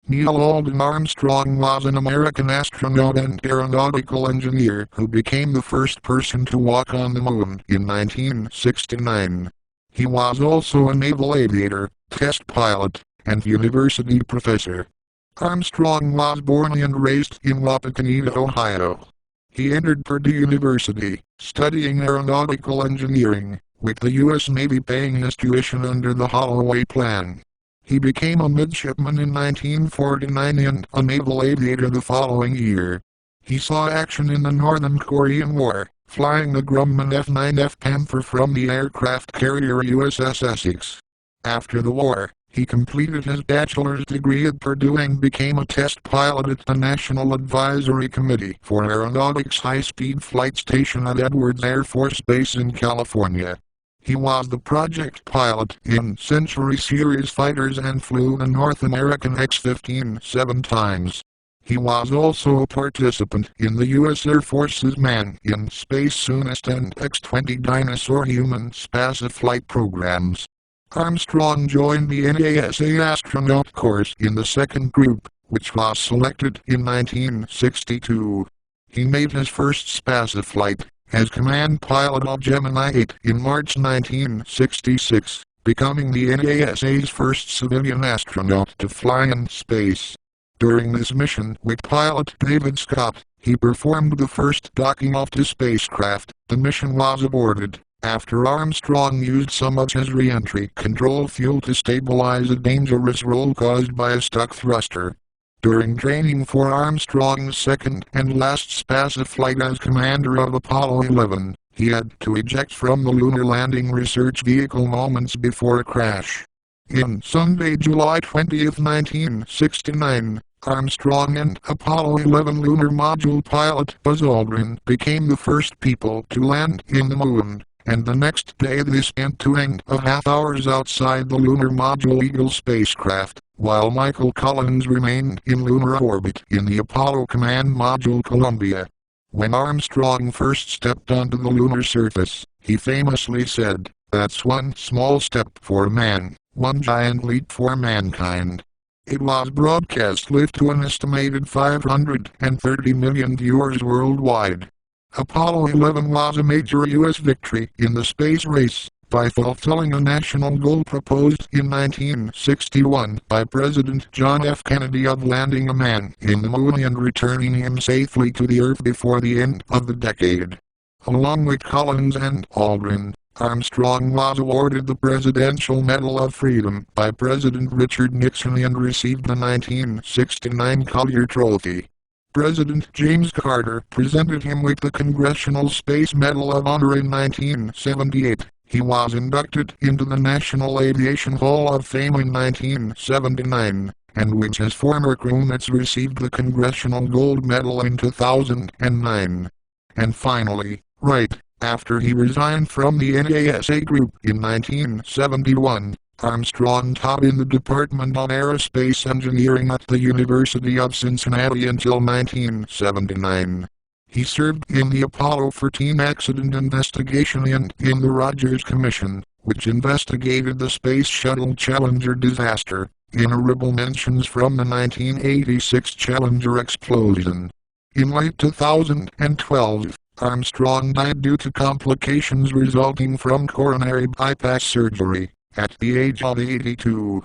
Neil Alden Armstrong was an American astronaut and aeronautical engineer who became the first person to walk on the moon in 1969. He was also a naval aviator, test pilot, and university professor. Armstrong was born and raised in Wapakoneta, Ohio. He entered Purdue University, studying aeronautical engineering, with the U.S. Navy paying his tuition under the Holloway Plan. He became a midshipman in 1949 and a naval aviator the following year. He saw action in the Northern Korean War, flying the Grumman F-9F Panther from the aircraft carrier USS Essex. After the war, he completed his bachelor's degree at Purdue and became a test pilot at the National Advisory Committee for Aeronautics High-Speed Flight Station at Edwards Air Force Base in California. He was the project pilot in Century Series fighters and flew the North American X-15 7 times. He was also a participant in the U.S. Air Force's Man in Space Soonest and X-20 Dinosaur human spaceflight programs. Armstrong joined the NASA astronaut corps in the second group, which was selected in 1962. He made his first spaceflight as command pilot of Gemini 8 in March 1966, becoming the NASA's first civilian astronaut to fly in space. During this mission with pilot David Scott, he performed the first docking of the spacecraft. The mission was aborted after Armstrong used some of his re-entry control fuel to stabilize a dangerous roll caused by a stuck thruster. During training for Armstrong's second and last spaceflight as commander of Apollo 11, he had to eject from the Lunar Landing Research Vehicle moments before a crash. In Sunday, July 20, 1969, Armstrong and Apollo 11 lunar module pilot Buzz Aldrin became the first people to land in the moon, and the next day they spent 2.5 hours outside the lunar module Eagle spacecraft, while Michael Collins remained in lunar orbit in the Apollo Command Module Columbia. When Armstrong first stepped onto the lunar surface, he famously said, "That's one small step for man, one giant leap for mankind." It was broadcast live to an estimated 530 million viewers worldwide. Apollo 11 was a major U.S. victory in the space race by fulfilling a national goal proposed in 1961 by President John F. Kennedy of landing a man in the moon and returning him safely to the Earth before the end of the decade. Along with Collins and Aldrin, Armstrong was awarded the Presidential Medal of Freedom by President Richard Nixon and received the 1969 Collier Trophy. President James Carter presented him with the Congressional Space Medal of Honor in 1978. He was inducted into the National Aviation Hall of Fame in 1979, and with his former crewmates received the Congressional Gold Medal in 2009. And finally, right after he resigned from the NASA group in 1971, Armstrong taught in the Department of Aerospace Engineering at the University of Cincinnati until 1979. He served in the Apollo 13 accident investigation and in the Rogers Commission, which investigated the Space Shuttle Challenger disaster. Honorable mentions from the 1986 Challenger explosion. In late 2012, Armstrong died due to complications resulting from coronary bypass surgery, at the age of 82.